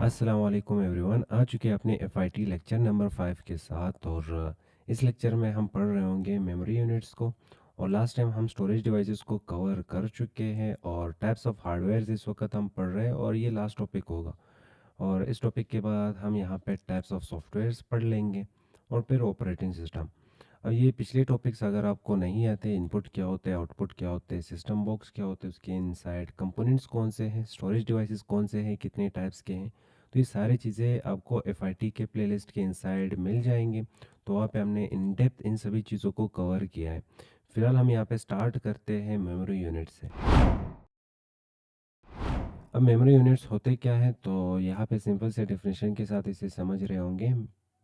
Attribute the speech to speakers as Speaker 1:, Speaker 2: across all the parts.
Speaker 1: अस्सलाम वालेकुम एवरीवन। आ चुके हैं अपने एफआईटी लेक्चर नंबर 5 के साथ। और इस लेक्चर में हम पढ़ रहे होंगे मेमोरी यूनिट्स को। और लास्ट टाइम हम स्टोरेज डिवाइसेस को कवर कर चुके हैं और टाइप्स ऑफ हार्डवेयर इस वक्त हम पढ़ रहे हैं और ये लास्ट टॉपिक होगा। और इस टॉपिक के बाद हम यहाँ पे टाइप्स ऑफ सॉफ्टवेयर्स पढ़ लेंगे और फिर ऑपरेटिंग सिस्टम। अब ये पिछले टॉपिक्स अगर आपको नहीं आते, इनपुट क्या होते हैं, आउटपुट क्या होते हैं, सिस्टम बॉक्स क्या होते हैं, उसके इनसाइड कंपोनेंट्स कौन से हैं, स्टोरेज डिवाइसेस कौन से हैं, कितने टाइप्स के हैं, तो ये सारी चीज़ें आपको एफआईटी के प्लेलिस्ट के इनसाइड मिल जाएंगे। तो वहाँ पे हमने इन डेप्थ इन सभी चीज़ों को कवर किया है। फिलहाल हम यहाँ पे स्टार्ट करते हैं मेमोरी यूनिट से। अब मेमोरी यूनिट्स होते क्या है, तो यहाँ पे सिंपल से डेफिनेशन के साथ इसे समझ रहे होंगे।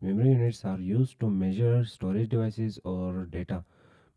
Speaker 1: Memory units are used to measure storage devices और डेटा।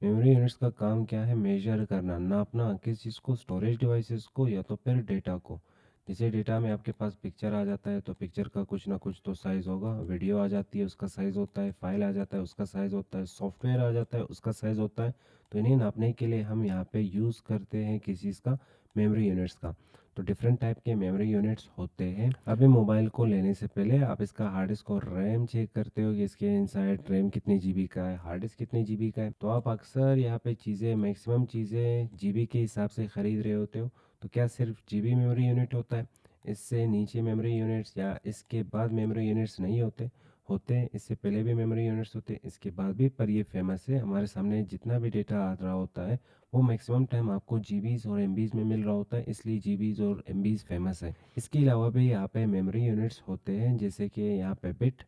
Speaker 1: मेमोरी यूनिट्स का काम क्या है? मेजर करना, नापना, किस चीज़ को, स्टोरेज डिवाइसेस को या तो फिर डेटा को। जैसे डेटा में आपके पास पिक्चर आ जाता है तो पिक्चर का कुछ ना कुछ तो साइज़ होगा, वीडियो आ जाती है उसका साइज़ होता है, फाइल आ जाता है उसका साइज़ होता है, सॉफ्टवेयर आ जाता है उसका साइज़ होता है। तो इन्हें नापने के लिए हम यहाँ पे यूज़ करते हैं किस चीज़ का? मेमोरी यूनिट्स का। तो डिफरेंट टाइप के मेमोरी यूनिट्स होते हैं। अभी मोबाइल को लेने से पहले आप इसका हार्ड डिस्क और रैम चेक करते हो कि इसके इनसाइड रैम कितनी जीबी का है, हार्ड डिस्क कितनी जीबी का है। तो आप अक्सर यहाँ पे चीज़ें, मैक्सिमम चीज़ें जीबी के हिसाब से ख़रीद रहे होते हो। तो क्या सिर्फ जीबी मेमोरी यूनिट होता है? इससे नीचे मेमोरी यूनिट्स या इसके बाद मेमोरी यूनिट्स नहीं होते? होते हैं। इससे पहले भी मेमोरी यूनिट्स होते हैं, इसके बाद भी। पर ये फेमस है, हमारे सामने जितना भी डेटा आ रहा होता है वो मैक्सिमम टाइम आपको जीबीज़ और एमबीज़ में मिल रहा होता है, इसलिए जीबीज़ और एमबीज़ फेमस है। इसके अलावा भी यहाँ पे मेमोरी यूनिट्स होते हैं, जैसे कि यहाँ पे बिट।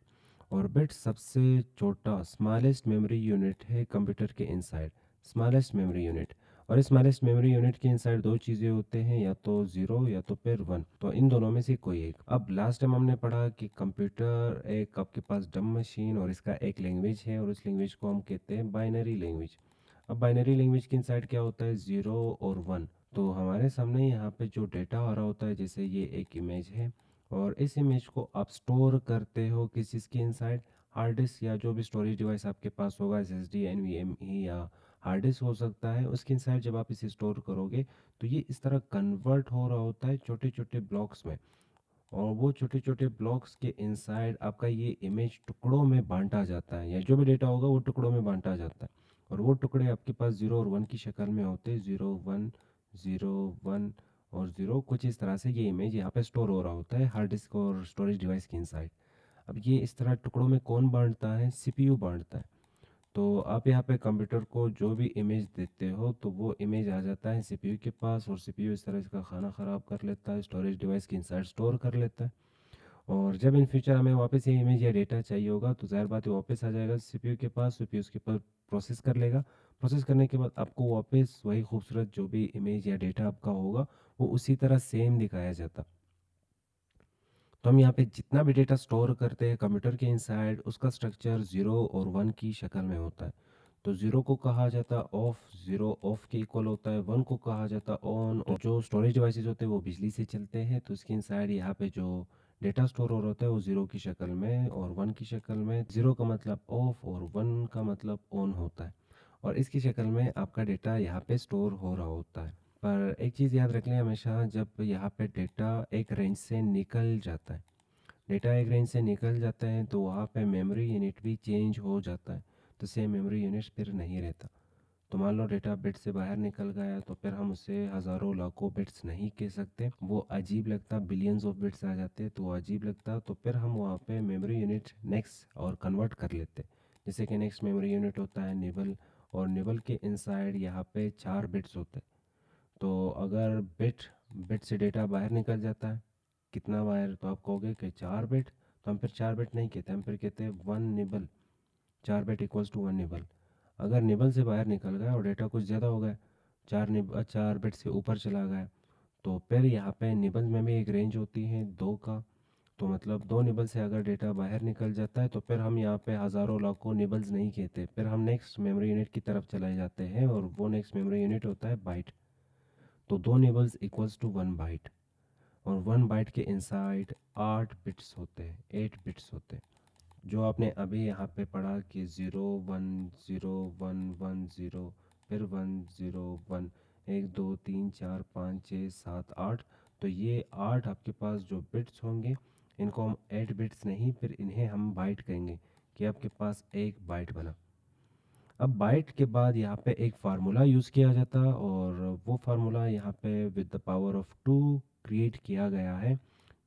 Speaker 1: और बिट सबसे छोटा स्मॉलेस्ट मेमोरी यूनिट है कंप्यूटर के इनसाइड, स्मॉलेस्ट मेमोरी यूनिट। और इस स्मॉलेस्ट मेमोरी यूनिट के इनसाइड दो चीज़ें होते हैं, या तो ज़ीरो या तो फिर वन। तो इन दोनों में से कोई एक। अब लास्ट टाइम हमने पढ़ा कि कंप्यूटर एक आपके पास डम मशीन और इसका एक लैंग्वेज है और उस लैंग्वेज को हम कहते हैं बाइनरी लैंग्वेज। अब बाइनरी लैंग्वेज के इनसाइड क्या होता है? ज़ीरो और वन। तो हमारे सामने यहाँ पे जो डेटा आ रहा होता है, जैसे ये एक इमेज है और इस इमेज को आप स्टोर करते हो किस चीज़ के इनसाइड? हार्ड डिस्क या जो भी स्टोरेज डिवाइस आपके पास होगा, एसएसडी, एनवीएमई या हार्ड डिस्क हो सकता है, उसके इनसाइड जब आप इसे स्टोर करोगे तो ये इस तरह कन्वर्ट हो रहा होता है छोटे छोटे ब्लॉक्स में। और वो छोटे छोटे ब्लॉक्स के इनसाइड आपका ये इमेज टुकड़ों में बांटा जाता है, या जो भी डेटा होगा वो टुकड़ों में बांटा जाता है। और वो टुकड़े आपके पास ज़ीरो और वन की शक्ल में होते हैं। ज़ीरो वन, ज़ीरो वन और ज़ीरो, कुछ इस तरह से ये इमेज यहाँ पे स्टोर हो रहा होता है हार्ड डिस्क और स्टोरेज डिवाइस के इनसाइड। अब ये इस तरह टुकड़ों में कौन बांटता है? सीपीयू बांटता है। तो आप यहाँ पे कंप्यूटर को जो भी इमेज देते हो तो वो इमेज आ जाता है सीपीयू के पास, और सीपीयू इस तरह इसका खाना ख़राब कर लेता है, स्टोरेज डिवाइस के इनसाइड स्टोर कर लेता है। और जब इन फ्यूचर हमें वापस ये इमेज या डेटा चाहिए होगा तो ज़ाहिर बात है वापस आ जाएगा सीपीयू के पास, सीपीयू उसके ऊपर प्रोसेस कर लेगा। प्रोसेस करने के बाद आपको वापस वही खूबसूरत जो भी इमेज या डेटा आपका होगा वो उसी तरह सेम दिखाया जाता। तो हम यहाँ पे जितना भी डेटा स्टोर करते हैं कंप्यूटर के इनसाइड, उसका स्ट्रक्चर ज़ीरो और वन की शक्ल में होता है। तो ज़ीरो को कहा जाता है ऑफ, ज़ीरो ऑफ के इक्वल होता है। वन को कहा जाता है ऑन। और जो स्टोरेज डिवाइसेस होते हैं वो बिजली से चलते हैं, तो इसके इनसाइड यहाँ पे जो डेटा स्टोर हो रहा होता है वो ज़ीरो की शक्ल में और वन की शक्ल में। ज़ीरो का मतलब ऑफ और वन का मतलब ऑन होता है। और इसकी शक्ल में आपका डेटा यहाँ पे स्टोर हो रहा होता है। पर एक चीज़ याद रख लें हमेशा, जब यहाँ पे डेटा एक रेंज से निकल जाता है, डेटा एक रेंज से निकल जाता है तो वहाँ पे मेमोरी यूनिट भी चेंज हो जाता है। तो सेम मेमोरी यूनिट फिर नहीं रहता। तो मान लो डेटा बिट से बाहर निकल गया तो फिर हम उसे हज़ारों लाखों बिट्स नहीं कह सकते, वो अजीब लगता। बिलियंस ऑफ बिट्स आ जाते तो वो अजीब लगता। तो फिर हम वहाँ पे मेमोरी यूनिट नेक्स्ट और कन्वर्ट कर लेते। जैसे कि नेक्स्ट मेमोरी यूनिट होता है निबल, और निबल के इनसाइड यहाँ पे 4 बिट्स होते हैं। तो अगर बिट बिट से डेटा बाहर निकल जाता है, कितना बाहर? तो आप कहोगे कि 4 बिट। तो हम फिर 4 बिट नहीं कहते, हम फिर कहते हैं 1 nibble. 4 bit equals to 1 nibble. अगर निबल से बाहर निकल गया और डेटा कुछ ज़्यादा हो गया, 4 बिट से ऊपर चला गया, तो फिर यहाँ पे निबल में भी एक रेंज होती है 2 का। तो मतलब 2 निबल से अगर डेटा बाहर निकल जाता है तो फिर हम यहाँ पे हज़ारों लाखों निबल्स नहीं कहते, फिर हम नेक्स्ट मेमोरी यूनिट की तरफ चले जाते हैं और वो नेक्स्ट मेमोरी यूनिट होता है बाइट। तो 2 निबल्स इक्वल्स टू 1 बाइट। और 1 बाइट के इनसाइड 8 बिट्स होते हैं, 8 बिट्स होते हैं। जो आपने अभी यहाँ पे पढ़ा कि zero one, zero one one zero, फिर वन ज़ीरो वन, एक दो तीन चार पाँच छः सात आठ। तो ये 8 आपके पास जो बिट्स होंगे, इनको हम 8 बिट्स नहीं, फिर इन्हें हम बाइट कहेंगे कि आपके पास एक बाइट बना। अब बाइट के बाद यहाँ पे एक फार्मूला यूज़ किया जाता है और वो फार्मूला यहाँ पे with the power of 2 create किया गया है।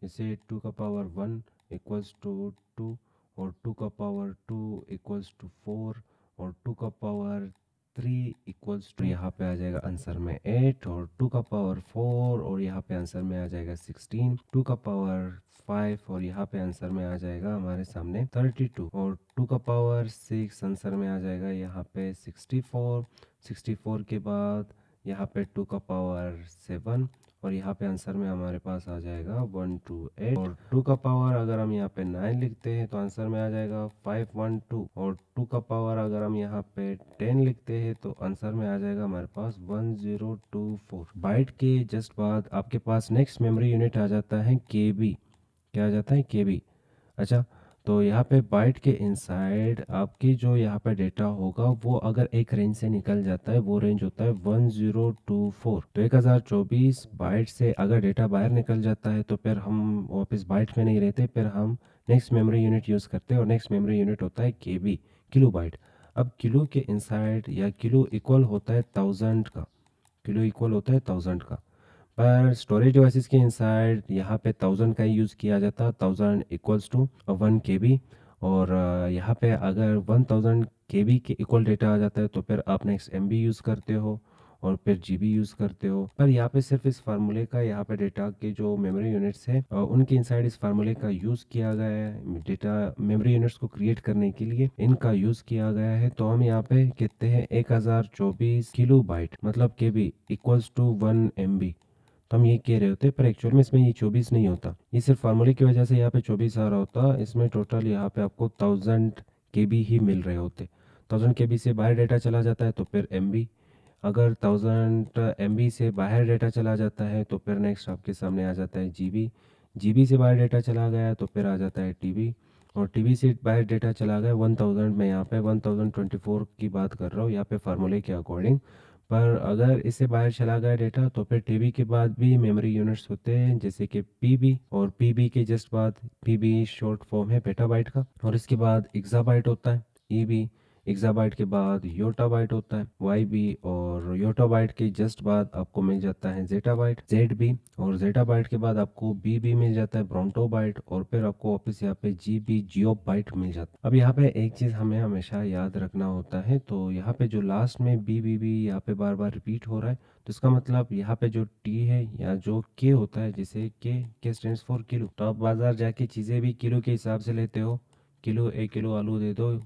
Speaker 1: जैसे 2 का पावर 1 इक्वल्स टू 2, और 2 का पावर 2 इक्वल्स टू 4, और 2 का पावर 3 इक्वल्स टू, यहाँ पे आ जाएगा आंसर में 8, और 2 का पावर 4 और यहाँ पे आंसर में आ जाएगा 16, 2 का पावर 5 और यहाँ पे आंसर में आ जाएगा हमारे सामने 32, और 2 का पावर 6 आंसर में आ जाएगा यहाँ पे 64, 64 के बाद यहाँ पे 2 का पावर 7 और यहाँ पे आंसर में हमारे पास आ जाएगा 128, और 2 का पावर अगर हम यहाँ पे 9 लिखते हैं तो आंसर में आ जाएगा 512, और 2 का पावर अगर हम यहाँ पे 10 लिखते हैं तो आंसर में आ जाएगा हमारे पास 1024। बाइट के जस्ट बाद आपके पास नेक्स्ट मेमोरी यूनिट आ जाता है केबी। क्या आ जाता है? केबी। अच्छा, तो यहाँ पे बाइट के इनसाइड आपकी जो यहाँ पे डेटा होगा वो अगर एक रेंज से निकल जाता है, वो रेंज होता है 1024। तो 1024 बाइट से अगर डेटा बाहर निकल जाता है तो फिर हम वापस बाइट में नहीं रहते, फिर हम नेक्स्ट मेमोरी यूनिट यूज़ करते हैं और नेक्स्ट मेमोरी यूनिट होता है केबी, किलो बाइट। अब किलो के इनसाइड या किलो इक्वल होता है 1000 का, किलो इक्वल होता है 1000 का। पर स्टोरेज डिवाइसेस के इनसाइड यहाँ पे 1000 का यूज़ किया जाता है, 1000 इक्वल्स टू 1 KB। और यहाँ पे अगर 1000 KB के इक्वल डेटा आ जाता है तो फिर आप नेक्स्ट MB यूज़ करते हो और फिर GB यूज़ करते हो। पर यहाँ पे सिर्फ इस फार्मूले का, यहाँ पे डेटा के जो मेमोरी यूनिट्स है उनके इनसाइड इस फार्मूले का यूज़ किया गया है। डेटा मेमोरी यूनिट्स को क्रिएट करने के लिए इनका यूज़ किया गया है। तो हम यहाँ पे कहते हैं 1024 किलो बाइट मतलब KB इक्वल्स टू 1 MB। तो हम ये कह रहे होते, पर एक्चुअल में इसमें ये 24 नहीं होता, ये सिर्फ फार्मूले की वजह से यहाँ पे 24 आ रहा होता। इसमें टोटल यहाँ पे आपको 1000 KB ही मिल रहे होते। 1000 KB से बाहर डेटा चला जाता है तो फिर MB, अगर 1000 MB से बाहर डेटा चला जाता है तो फिर नेक्स्ट आपके सामने आ जाता है GB, GB से बाहर डेटा चला गया तो फिर आ जाता है TB, और TB से बाहर डेटा चला गया 1000 में, यहाँ पे 1024 की बात कर रहा हूँ यहाँ पे फार्मूले के अकॉर्डिंग। पर अगर इससे बाहर चला गया डेटा तो फिर टीबी के बाद भी मेमोरी यूनिट्स होते हैं जैसे कि पीबी, और पीबी के जस्ट बाद, पीबी शॉर्ट फॉर्म है पेटाबाइट का, और इसके बाद एक्साबाइट होता है ईबी, एक्साबाइट के बाद योटाबाइट होता है वाईबी, और योटाबाइट के जस्ट बाद आपको मिल जाता है जेटाबाइट जेडबी, और जेटाबाइट के बाद आपको बीबी मिल जाता है ब्रोंटोबाइट, और फिर आपको वापस यहाँ पे जीबी जियोबाइट मिल जाता है। अब यहाँ पे एक चीज़ हमें हमेशा याद रखना होता है, तो यहाँ पे जो लास्ट में बीबीबी यहाँ पे बार बार रिपीट हो रहा है, तो इसका मतलब यहाँ पे जो टी है या जो के होता है, जैसे के स्टैंड्स फॉर किलो, तो आप बाजार जाके चीज़ें भी किलो के हिसाब से लेते हो, किलो 1 किलो आलू दे दो,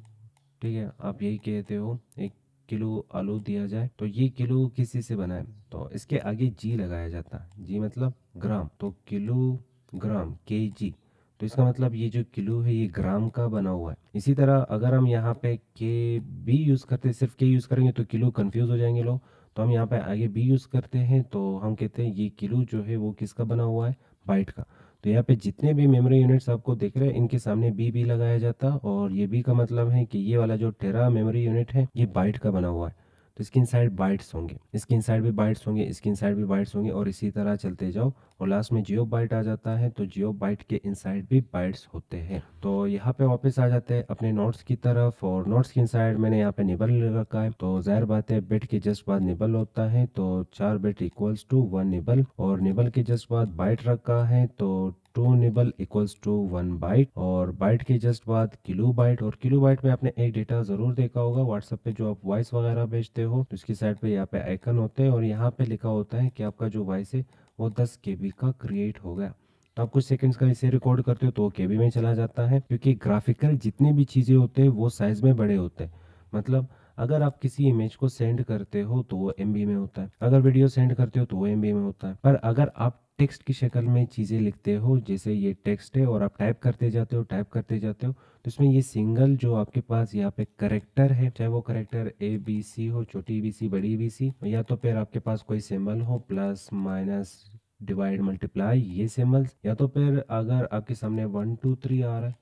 Speaker 1: ठीक है, आप यही कहते हो 1 किलो आलू दिया जाए, तो ये किलो किसी से बना है तो इसके आगे जी लगाया जाता है, जी मतलब ग्राम, तो किलो ग्राम KG, तो इसका मतलब ये जो किलो है ये ग्राम का बना हुआ है। इसी तरह अगर हम यहाँ पे के बी यूज़ करते, सिर्फ के यूज़ करेंगे तो किलो कंफ्यूज हो जाएंगे लोग, तो हम यहाँ पे आगे बी यूज़ करते हैं तो हम कहते हैं ये किलो जो है वो किसका बना हुआ है, बाइट का। तो यहाँ पे जितने भी मेमोरी यूनिट्स आपको दिख रहे हैं इनके सामने बी लगाया जाता, और ये बी का मतलब है कि ये वाला जो टेरा मेमोरी यूनिट है ये बाइट का बना हुआ है, तो इसके इनसाइड बाइट्स होंगे, इसके इनसाइड भी बाइट्स होंगे, इसके इनसाइड भी बाइट्स होंगे, और इसी तरह चलते जाओ, और लास्ट में जियो बाइट आ जाता है, तो जियो बाइट के इनसाइड भी बाइट्स होते हैं। तो यहाँ पे वापस आ जाते हैं अपने नोट्स की तरफ, और नोट्स के इनसाइड मैंने यहाँ पे निबल रखा है, तो जाहिर बात है बिट के जस्ट बाद निबल होता है, तो 4 बिट इक्वल्स टू 1 निबल, और निबल के जस्ट बाद बाइट रखा है, तो 2 निबल इक्वल्स टू 1 बाइट, और बाइट के जस्ट बाद किलो बाइट, और किलो बाइट में आपने एक डेटा ज़रूर देखा होगा व्हाट्सएप पे, जो आप वॉइस वगैरह भेजते हो तो उसकी साइड पे यहाँ पे आइकन होते हैं, और यहाँ पे लिखा होता है कि आपका जो वॉइस है वो 10 KB का क्रिएट हो गया। तो आप कुछ सेकंड्स का इसे रिकॉर्ड करते हो तो KB में चला जाता है, क्योंकि ग्राफिकल जितने भी चीज़ें होते हैं वो साइज़ में बड़े होते हैं। मतलब अगर आप किसी इमेज को सेंड करते हो तो वो MB में होता है, अगर वीडियो सेंड करते हो तो वो MB में होता है, पर अगर आप टेक्स्ट की शक्ल में चीज़ें लिखते हो, जैसे ये टेक्स्ट है और आप टाइप करते जाते हो टाइप करते जाते हो, तो इसमें ये सिंगल जो आपके पास यहाँ पे करेक्टर है, चाहे वो करेक्टर ABC हो, छोटी BC बड़ी BC, या तो फिर आपके पास कोई सिंबल हो प्लस माइनस डिवाइड मल्टीप्लाई, ये सिंबल्स, या तो फिर अगर आपके सामने 1 2 3 आ रहा है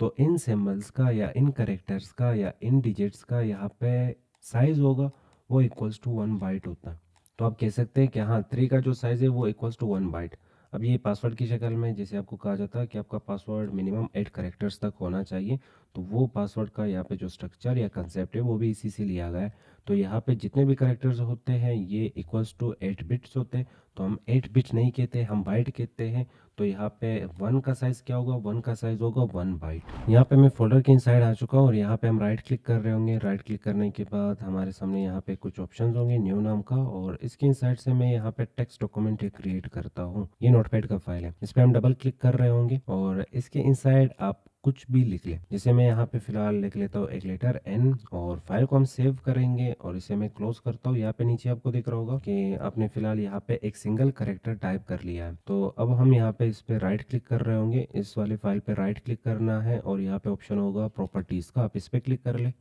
Speaker 1: तो इन सिंबल्स का या इन करेक्टर्स का या इन डिजिट्स का यहाँ पे साइज होगा वो इक्वल्स टू 1 बाइट होता है। तो आप कह सकते हैं कि हाँ 3 का जो साइज है वो इक्वल्स टू 1 बाइट। अब ये पासवर्ड की शक्ल में जैसे आपको कहा जाता है कि आपका पासवर्ड मिनिमम 8 कैरेक्टर्स तक होना चाहिए, तो वो पासवर्ड का यहाँ पे जो स्ट्रक्चर या कंसेप्ट है वो भी इसी से लिया गया है। तो यहाँ पे जितने भी कैरेक्टर्स होते हैं ये इक्वल्स टू 8 बिट्स होते हैं। तो हम 8 बिट नहीं कहते, हम बाइट कहते हैं। तो यहाँ पे 1 का साइज़ क्या होगा, 1 का साइज़ होगा 1 बाइट। यहाँ पे मैं फोल्डर के इनसाइड आ चुका हूँ और यहाँ पे हम राइट क्लिक कर रहे होंगे। राइट क्लिक करने के बाद हमारे सामने यहाँ पे कुछ ऑप्शंस होंगे न्यू नाम का, और इसके इनसाइड से मैं यहाँ पे टेक्स्ट डॉक्यूमेंट क्रिएट करता हूँ। ये नोटपैड का फाइल है, इस पर हम डबल क्लिक कर रहे होंगे और इसके इनसाइड आप कुछ भी लिख ले। जैसे मैं यहाँ पे फिलहाल लिख लेता हूँ एक लेटर एन, और फाइल को हम सेव करेंगे और इसे मैं क्लोज करता हूँ। यहाँ पे नीचे आपको दिख रहा होगा कि आपने फिलहाल यहाँ पे एक सिंगल करेक्टर टाइप कर लिया है। तो अब हम यहाँ पे इस पे राइट क्लिक कर रहे होंगे, इस वाली फाइल पे राइट क्लिक करना है और यहाँ पे ऑप्शन होगा प्रॉपर्टीज का, आप इस पे क्लिक कर ले।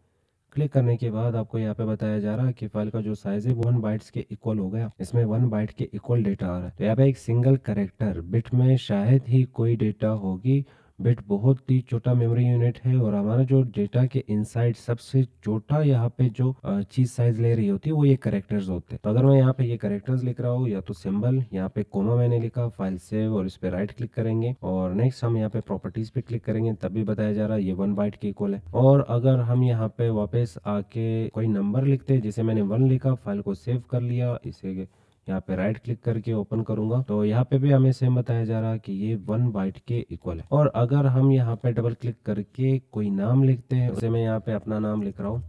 Speaker 1: क्लिक करने के बाद आपको यहाँ पे बताया जा रहा है कि फाइल का जो साइज है 1 बाइट्स के इक्वल हो गया। इसमें 1 बाइट के इक्वल डेटा आ रहा है। तो यहाँ पे एक सिंगल करेक्टर बिट में शायद ही कोई डेटा होगी। बिट बहुत ही छोटा मेमोरी यूनिट है और हमारा जो डेटा के इनसाइड सबसे छोटा यहाँ पे जो चीज साइज ले रही होती है वो ये करेक्टर्स होते हैं। तो अगर मैं यहाँ पे ये करेक्टर्स लिख रहा हूँ या तो सिंबल, यहाँ पे कोमा मैंने लिखा, फाइल सेव और इस पे राइट क्लिक करेंगे और नेक्स्ट हम यहाँ पे प्रॉपर्टीज पे क्लिक करेंगे, तभी बताया जा रहा है ये 1 बाइट के इक्वल है। और अगर हम यहाँ पे वापस आके कोई नंबर लिखते हैं, जैसे मैंने 1 लिखा, फाइल को सेव कर लिया, इसे यहाँ पे राइट क्लिक करके ओपन करूंगा, तो यहाँ पे भी हमें सेम बताया जा रहा है कि ये 1 बाइट के इक्वल है। और अगर हम यहाँ पे डबल क्लिक करके कोई नाम लिखते हैं, जैसे मैं यहाँ पे अपना नाम लिख रहा हूँ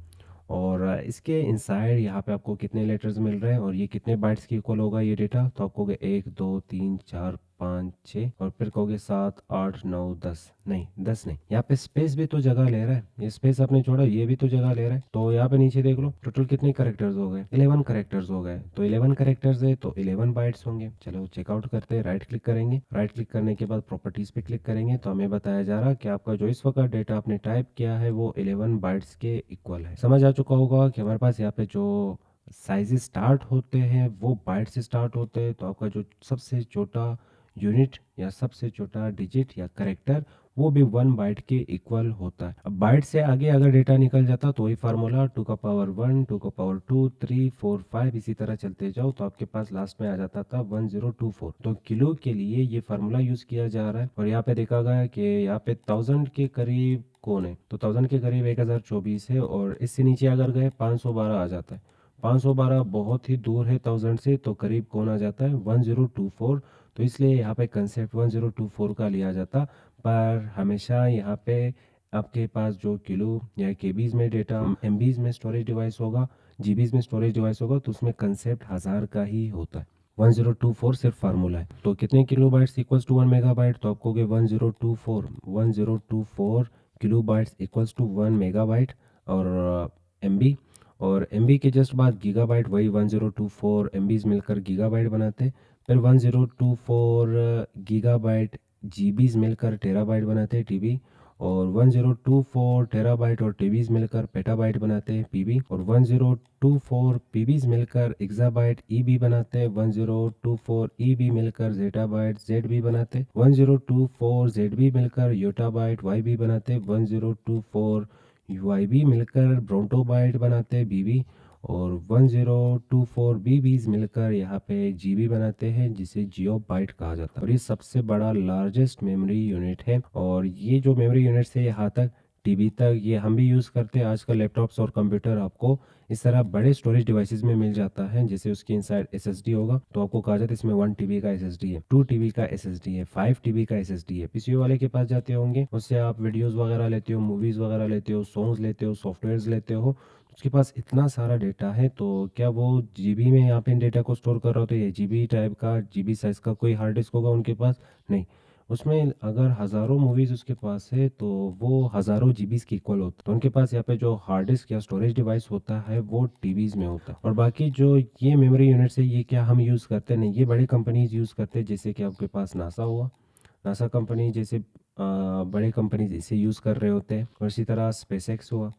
Speaker 1: और इसके इनसाइड यहाँ पे आपको कितने लेटर्स मिल रहे हैं और ये कितने बाइट्स की इक्वल होगा ये डेटा, तो आप कहोगे 1 2 3 4 5 6 और फिर कहोगे 7 8 9 10, नहीं 10 नहीं, यहाँ पे स्पेस भी तो जगह ले रहा है, ये स्पेस आपने छोड़ा ये भी तो जगह ले रहा है। तो यहाँ पे नीचे देख लो टोटल कितने करेक्टर्स हो गए, 11 करेक्टर्स हो गए। तो 11 करेक्टर्स है तो 11 बाइट्स होंगे। चलो चेकआउट करते हैं, राइट क्लिक करेंगे, राइट क्लिक करने के बाद प्रॉपर्टीज पे क्लिक करेंगे तो हमें बताया जा रहा है कि आपका जो इस वक्त डेटा आपने टाइप किया है वो 11 बाइट्स के इक्वल है। समझ आ चुका होगा कि हमारे पास यहाँ पे जो साइजेस स्टार्ट होते हैं वो बाइट से स्टार्ट होते हैं। तो आपका जो सबसे छोटा यूनिट या सबसे छोटा डिजिट या करेक्टर वो भी 1 बाइट के इक्वल होता है। अब बाइट से आगे अगर डेटा निकल जाता तो वही फार्मूला 2 का पावर 1 2 का पावर 2 3 4 5 इसी तरह चलते जाओ तो आपके पास लास्ट में आ जाता था 1024। तो किलो के लिए ये फार्मूला यूज किया जा रहा है। और यहाँ पे देखा गया कि यहाँ पे 1000 के करीब कौन है, तो 1000 के करीब 1024 है और इससे नीचे अगर गए 512 आ जाता है। 512 बहुत ही दूर है 1000 से, तो करीब कौन आ जाता है 1024। तो इसलिए यहाँ पे कंसेप्ट 1024 का लिया जाता। पर हमेशा यहाँ पे आपके पास जो किलो या केबीज में डेटा, एमबीज में स्टोरेज डिवाइस होगा, जीबीज में स्टोरेज डिवाइस होगा, तो उसमें कंसेप्ट 1000 का ही होता है। 1024 सिर्फ फार्मूला है। तो कितने kilo bytes equals to 1 megabyte, तो आपको 1024 kilo bytes equals to 1 megabyte और एमबी, और एमबी के जस्ट बाद गीगाबाइट, वही 1024 एमबीज मिलकर गीगाबाइट बनाते। फिर 1024 गीगाबाइट जीबीज मिलकर टेराबाइट बनाते हैं टीबी, और 1024 टेराबाइट और टीबीज मिलकर पेटाबाइट बनाते हैं पीबी, और 1024 पीबीज मिलकर एक्साबाइट ईबी बनाते हैं। 1024 ईबी मिलकर जेटाबाइट जेडबी बनाते। 1024 जेडबी मिलकर योटाबाइट वाईबी बनाते। 1024 यूआईबी मिलकर ब्रोंटोबाइट बनाते बीबी, और 1024 बीबीज मिलकर यहाँ पे जीबी बनाते हैं जिसे जियो बाइट कहा जाता है। और ये सबसे बड़ा लार्जेस्ट मेमोरी यूनिट है। और ये जो मेमोरी यूनिट से यहाँ तक टीबी तक ये हम भी यूज़ करते हैं। आजकल लैपटॉप्स और कंप्यूटर आपको इस तरह बड़े स्टोरेज डिवाइसेस में मिल जाता है, जैसे उसके इनसाइड एसएसडी होगा तो आपको कहा जाता है इसमें 1 टीबी का एसएसडी है, 2 टीबी का एसएसडी है, 5 टीबी का एसएसडी है। पीसीओ वाले के पास जाते होंगे, उससे आप वीडियोस वगैरह लेते हो, मूवीज वगैरह लेते हो, सॉन्ग्स लेते हो, सॉफ्टवेयर्स लेते हो, उसके पास इतना सारा डेटा है। तो क्या वो जीबी में यहाँ पे इन डेटा को स्टोर कर रहा होता है? ये जीबी टाइप का जीबी साइज का कोई हार्ड डिस्क होगा उनके पास? नहीं। उसमें अगर हज़ारों मूवीज़ उसके पास है तो वो हज़ारों जीबीज़ की इक्वल होता है। तो उनके पास यहाँ पे जो हार्ड डिस्क या स्टोरेज डिवाइस होता है वो टीबीज़ में होता है। और बाकी जो ये मेमोरी यूनिट्स है ये क्या हम यूज़ करते नहीं, ये बड़ी कंपनीज यूज़ करते हैं। जैसे कि आपके पास नासा हुआ, नासा कंपनी जैसे बड़े कंपनीज इसे यूज़ कर रहे होते हैं। और इसी तरह स्पेसएक्स हुआ,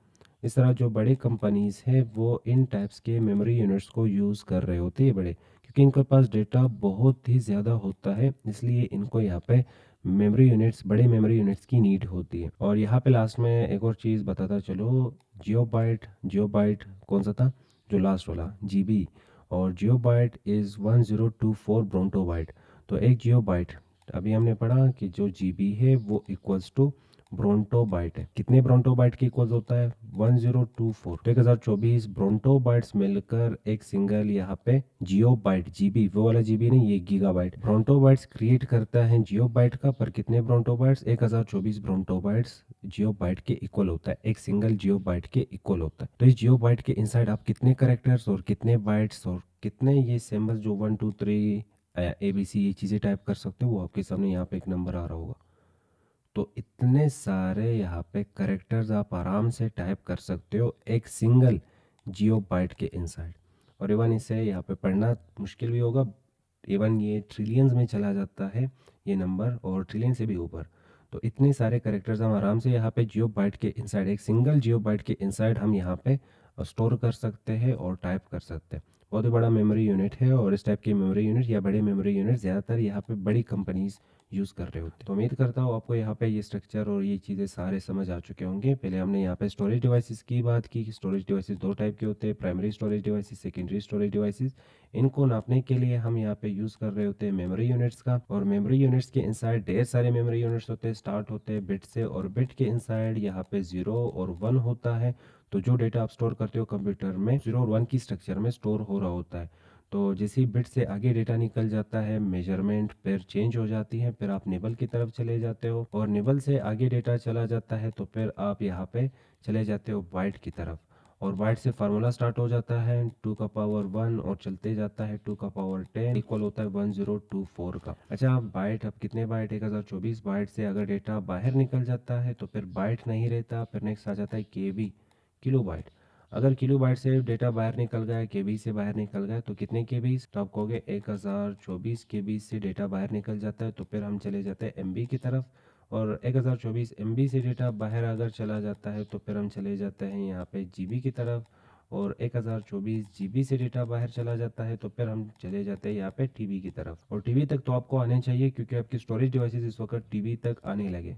Speaker 1: इस तरह जो बड़े कंपनीज हैं वो इन टाइप्स के मेमोरी यूनिट्स को यूज़ कर रहे होते हैं बड़े, क्योंकि इनके पास डेटा बहुत ही ज़्यादा होता है, इसलिए इनको यहाँ पे मेमोरी यूनिट्स, बड़े मेमोरी यूनिट्स की नीड होती है। और यहाँ पे लास्ट में एक और चीज़ बताता चलो, जियोबाइट, जियोबाइट कौन सा था जो लास्ट वाला जीबी, और जियोबाइट इज़ 1024 ब्रोंटोबाइट। तो एक जियो बाइट, अभी हमने पढ़ा कि जो जीबी है वो इक्वल्स टू ब्रोंटो बाइट है। कितने ब्रोंटो बाइट के इक्वल्स होता है? 1024। तो 1024 ब्रोंटो बाइट्स मिलकर एक सिंगल यहाँ पे जियो बाइट, जीबी वो वाला जीबी नहीं, ये giga byte, bronto bytes create करता है जियो बाइट का। पर कितने bronto bytes? 1024 bronto bytes geo byte के इक्वल होता है, एक सिंगल जियो बाइट के इक्वल होता है। तो इस जियो बाइट के इनसाइड आप कितने करेक्टर्स और कितने बाइट्स और कितने ये सिंबल्स जो 1 2 3 ABC ये चीज़ें टाइप कर सकते हो, वो आपके सामने यहाँ पे एक नंबर आ रहा होगा। तो इतने सारे यहाँ पे करेक्टर्स आप आराम से टाइप कर सकते हो एक सिंगल जियो बाइट के इनसाइड। और इवन इसे यहाँ पे पढ़ना मुश्किल भी होगा, इवन ये ट्रिलियंस में चला जाता है ये नंबर, और ट्रिलियन से भी ऊपर। तो इतने सारे करेक्टर्स हम आराम से यहाँ पे जियो बाइट के इनसाइड, एक सिंगल जियो बाइट के इनसाइड हम यहाँ पे स्टोर कर सकते हैं और टाइप कर सकते हैं। बहुत ही बड़ा मेमोरी यूनिट है, और इस टाइप के मेमोरी यूनिट या बड़े मेमोरी यूनिट ज़्यादातर यहाँ पे बड़ी कंपनीज यूज़ कर रहे होते हैं। तो उम्मीद करता हूँ आपको यहाँ पे ये स्ट्रक्चर और ये चीज़ें सारे समझ आ चुके होंगे। पहले हमने यहाँ पे स्टोरेज डिवाइसेस की बात की कि स्टोरेज डिवाइसेस दो टाइप के होते हैं, primary storage devices, secondary storage devices. इनको नापने के लिए हम यहाँ पे यूज़ कर रहे होते हैं मेमोरी यूनिट्स का, और मेमोरी यूनिट्स के इनसाइड ढेर सारे मेमोरी यूनिट्स होते हैं, स्टार्ट होते हैं बिट से, और बिट के इनसाइड यहाँ पे 0 और 1 होता है। तो जो डेटा आप स्टोर करते हो कंप्यूटर में 0 और 1 की स्ट्रक्चर में स्टोर हो रहा होता है। तो जैसे ही बिट से आगे डेटा निकल जाता है, मेजरमेंट फिर चेंज हो जाती है, फिर आप निबल की तरफ चले जाते हो, और निबल से आगे डेटा चला जाता है तो फिर आप यहाँ पे चले जाते हो बाइट की तरफ। और बाइट से फार्मूला स्टार्ट हो जाता है 2 का पावर 1 और चलते जाता है 2 का पावर 10 इक्वल होता है 1024 का। अच्छा, बाइट अब कितने बाइट? 1024 बाइट से अगर डेटा बाहर निकल जाता है तो फिर बाइट नहीं रहता, फिर नेक्स्ट आ जाता है केबी, किलो बाइट। अगर किलो बाइट से डेटा बाहर निकल गया, केबी से बाहर निकल गया, तो कितने केबी? तो आप कहोगे 1024 केबी से डेटा बाहर निकल जाता है, तो फिर हम चले जाते हैं एमबी की तरफ। और 1024 एमबी से डेटा बाहर अगर चला जाता है तो फिर हम चले जाते हैं यहाँ पे जीबी की तरफ। और 1024 जीबी से डेटा बाहर चला जाता है तो फिर हम चले जाते हैं यहाँ पे टीबी की तरफ। और टीबी तक तो आपको आने चाहिए, क्योंकि आपकी स्टोरेज डिवाइसेस इस वक्त टीबी तक आने लगे।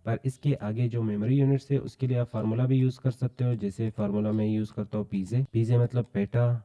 Speaker 1: पर इसके आगे जो मेमोरी यूनिट्स है उसके लिए आप फार्मूला भी यूज़ कर सकते हो। जैसे फार्मूला मैं यूज़ करता हूँ पीजे, पीजे मतलब पेटा,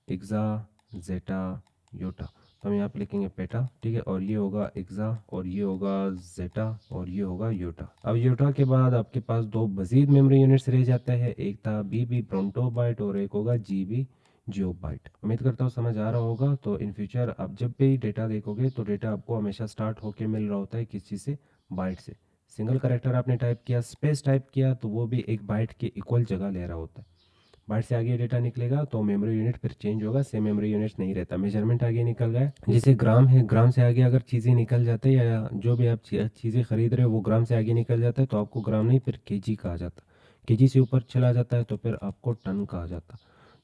Speaker 1: एक्सा, जेटा, योटा। तो हम यहाँ पे लिखेंगे पेटा, ठीक है, और ये होगा एक्सा, और ये होगा जेटा, और ये होगा योटा। अब योटा के बाद आपके पास दो मजीद मेमोरी यूनिट्स रह जाते हैं, एक था बीबी ब्रोंटो बाइट और एक होगा जीबी जियो बाइट। उम्मीद करता हूँ समझ आ रहा होगा। तो इन फ्यूचर आप जब भी डेटा देखोगे तो डेटा आपको हमेशा स्टार्ट होके मिल रहा होता है किस चीज़ से? बाइट से। सिंगल करेक्टर आपने टाइप किया, स्पेस टाइप किया, तो वो भी एक बाइट के इक्वल जगह ले रहा होता है। बाइट से आगे डेटा निकलेगा तो मेमोरी यूनिट फिर चेंज होगा, सेम मेमोरी यूनिट नहीं रहता। मेजरमेंट आगे निकल गया, जैसे ग्राम है, ग्राम से आगे अगर चीज़ें निकल जाते हैं या जो भी आप चीज़ें खरीद रहे हो वो ग्राम से आगे निकल जाता है तो आपको ग्राम नहीं फिर केजी कहा जाता। केजी से ऊपर चला जाता है तो फिर आपको टन कहा जाता।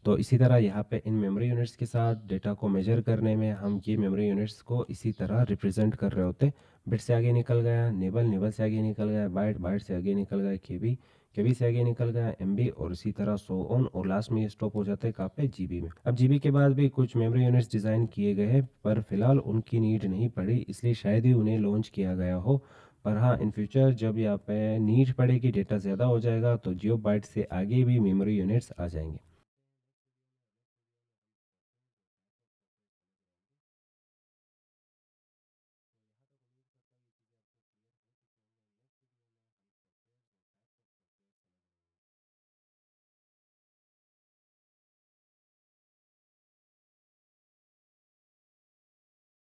Speaker 1: तो इसी तरह यहाँ पे इन मेमोरी यूनिट्स के साथ डेटा को मेजर करने में हम ये मेमोरी यूनिट्स को इसी तरह रिप्रेजेंट कर रहे होते। बिट से आगे निकल गया निबल, निबल से आगे निकल गया बाइट, बाइट से आगे निकल गया केबी, केबी से आगे निकल गया एमबी, और इसी तरह सो ऑन, और लास्ट में ये स्टॉप हो जाता है कहाँ पे? जीबी में। अब जीबी के बाद भी कुछ मेमोरी यूनिट्स डिज़ाइन किए गए हैं, पर फिलहाल उनकी नीड नहीं पड़ी, इसलिए शायद ही उन्हें लॉन्च किया गया हो। पर हाँ, इन फ्यूचर जब यहाँ पे नीड पड़ेगी, डेटा ज़्यादा हो जाएगा, तो जियो बाइट से आगे भी मेमोरी यूनिट्स आ जाएंगे।